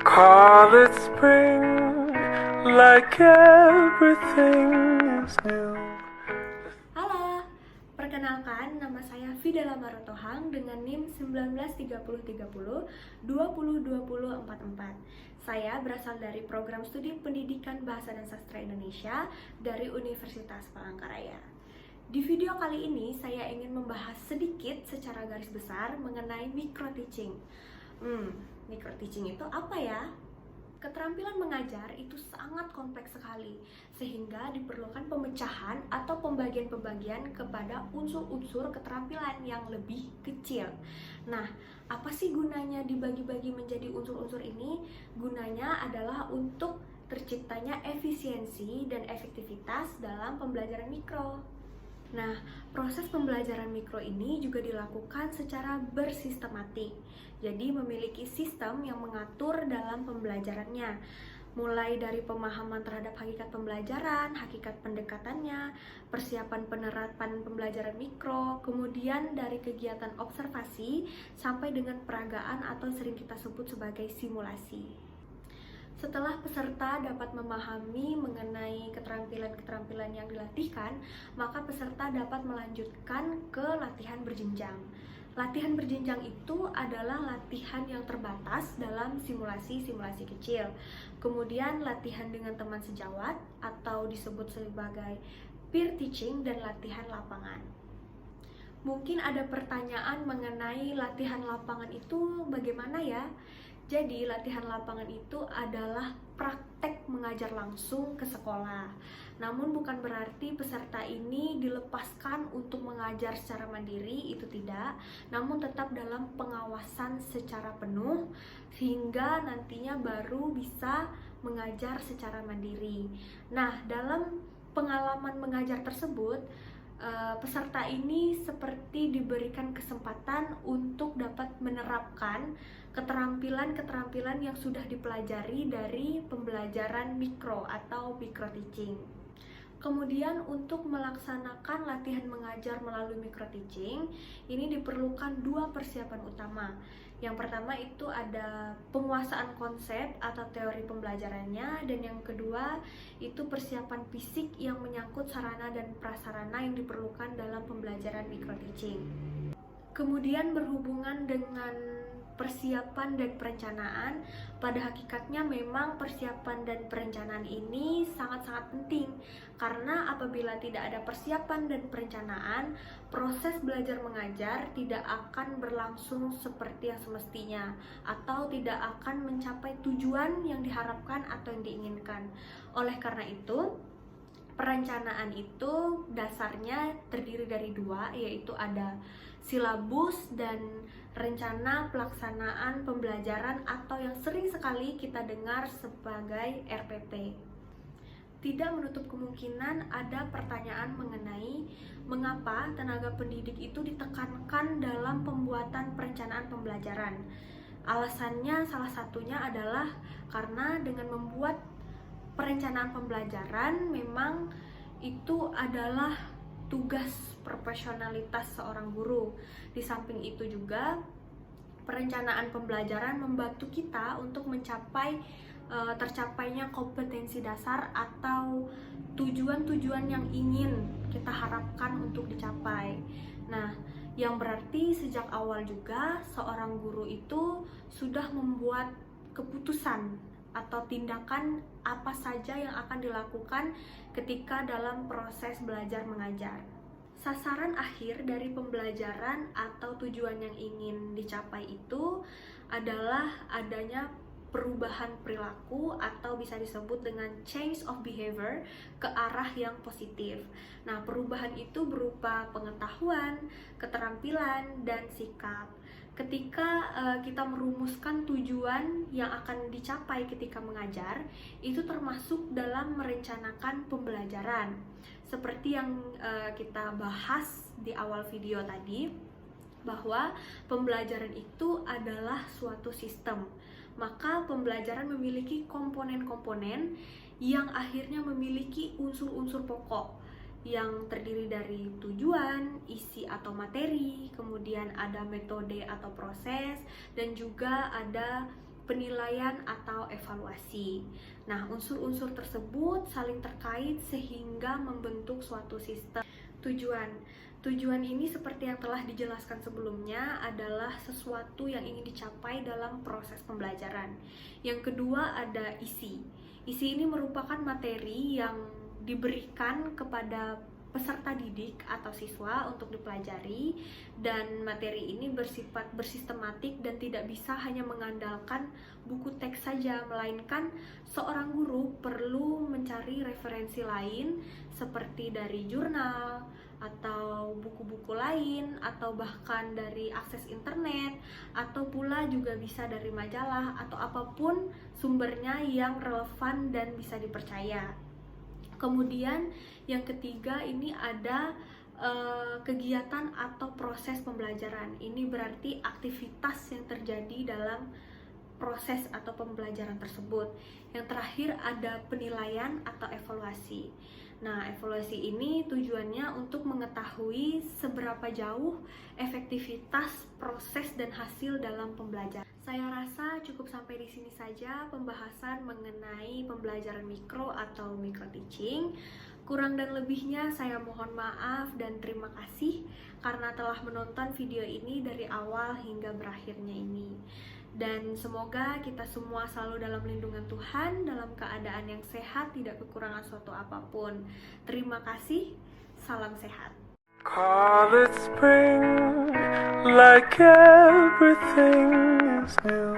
Call it spring, like everything is new. Halo, perkenalkan nama saya Fidela Marotohang dengan NIM 193030 202044. Saya berasal dari program studi Pendidikan Bahasa dan Sastra Indonesia dari Universitas Palangkaraya. Di video kali ini saya ingin membahas sedikit secara garis besar mengenai micro-teaching. Micro-teaching itu apa ya? Keterampilan mengajar itu sangat kompleks sekali, sehingga diperlukan pemecahan atau pembagian-pembagian kepada unsur-unsur keterampilan yang lebih kecil. Nah, apa sih gunanya dibagi-bagi menjadi unsur-unsur ini? Gunanya adalah untuk terciptanya efisiensi dan efektivitas dalam pembelajaran mikro. Nah, proses pembelajaran mikro ini juga dilakukan secara bersistematik. Jadi memiliki sistem yang mengatur dalam pembelajarannya. Mulai dari pemahaman terhadap hakikat pembelajaran, hakikat pendekatannya, persiapan penerapan pembelajaran mikro, kemudian dari kegiatan observasi sampai dengan peragaan atau sering kita sebut sebagai simulasi. Setelah peserta dapat memahami mengenai keterampilan-keterampilan yang dilatihkan, maka peserta dapat melanjutkan ke latihan berjenjang. Latihan berjenjang itu adalah latihan yang terbatas dalam simulasi-simulasi kecil. Kemudian latihan dengan teman sejawat atau disebut sebagai peer teaching dan latihan lapangan. Mungkin ada pertanyaan mengenai latihan lapangan itu bagaimana ya? Jadi latihan lapangan itu adalah praktek mengajar langsung ke sekolah. Namun bukan berarti peserta ini dilepaskan untuk mengajar secara mandiri, itu tidak. Namun tetap dalam pengawasan secara penuh sehingga nantinya baru bisa mengajar secara mandiri. Nah, dalam pengalaman mengajar tersebut, peserta ini seperti diberikan kesempatan untuk dapat menerapkan keterampilan-keterampilan yang sudah dipelajari dari pembelajaran mikro atau micro teaching. Kemudian untuk melaksanakan latihan mengajar melalui micro teaching, ini diperlukan dua persiapan utama. Yang pertama itu ada penguasaan konsep atau teori pembelajarannya, dan yang kedua itu persiapan fisik yang menyangkut sarana dan prasarana yang diperlukan dalam pembelajaran micro teaching. Kemudian berhubungan dengan persiapan dan perencanaan, pada hakikatnya memang persiapan dan perencanaan ini sangat-sangat penting, karena apabila tidak ada persiapan dan perencanaan, proses belajar mengajar tidak akan berlangsung seperti yang semestinya atau tidak akan mencapai tujuan yang diharapkan atau yang diinginkan. Oleh karena itu, perencanaan itu dasarnya terdiri dari dua, yaitu ada silabus dan rencana pelaksanaan pembelajaran atau yang sering sekali kita dengar sebagai RPP. Tidak menutup kemungkinan ada pertanyaan mengenai mengapa tenaga pendidik itu ditekankan dalam pembuatan perencanaan pembelajaran. Alasannya salah satunya adalah karena dengan membuat perencanaan pembelajaran memang itu adalah tugas profesionalitas seorang guru. Di samping itu juga perencanaan pembelajaran membantu kita untuk mencapai tercapainya kompetensi dasar atau tujuan-tujuan yang ingin kita harapkan untuk dicapai. Nah, yang berarti sejak awal juga seorang guru itu sudah membuat keputusan atau tindakan apa saja yang akan dilakukan ketika dalam proses belajar mengajar. Sasaran akhir dari pembelajaran atau tujuan yang ingin dicapai itu adalah adanya perubahan perilaku atau bisa disebut dengan change of behavior ke arah yang positif. Nah, perubahan itu berupa pengetahuan, keterampilan, dan sikap. Ketika kita merumuskan tujuan yang akan dicapai ketika mengajar, itu termasuk dalam merencanakan pembelajaran. Seperti yang kita bahas di awal video tadi, bahwa pembelajaran itu adalah suatu sistem. Maka pembelajaran memiliki komponen-komponen yang akhirnya memiliki unsur-unsur pokok yang terdiri dari tujuan, isi atau materi, kemudian ada metode atau proses, dan juga ada penilaian atau evaluasi. Nah, unsur-unsur tersebut saling terkait sehingga membentuk suatu sistem. Tujuan ini seperti yang telah dijelaskan sebelumnya adalah sesuatu yang ingin dicapai dalam proses pembelajaran. Yang kedua ada isi. Isi ini merupakan materi yang diberikan kepada peserta didik atau siswa untuk dipelajari, dan materi ini bersifat bersistematik dan tidak bisa hanya mengandalkan buku teks saja, melainkan seorang guru perlu mencari referensi lain seperti dari jurnal atau buku-buku lain, atau bahkan dari akses internet, atau pula juga bisa dari majalah atau apapun sumbernya yang relevan dan bisa dipercaya. Kemudian yang ketiga ini ada kegiatan atau proses pembelajaran. Ini berarti aktivitas yang terjadi dalam proses atau pembelajaran tersebut. Yang terakhir ada penilaian atau evaluasi. Nah, evaluasi ini tujuannya untuk mengetahui seberapa jauh efektivitas proses dan hasil dalam pembelajaran. Saya rasa cukup sampai di sini saja pembahasan mengenai pembelajaran mikro atau micro teaching. Kurang dan lebihnya saya mohon maaf dan terima kasih karena telah menonton video ini dari awal hingga berakhirnya ini. Dan semoga kita semua selalu dalam lindungan Tuhan, dalam keadaan yang sehat, tidak kekurangan suatu apapun. Terima kasih, salam sehat. Call it spring, like everything is new.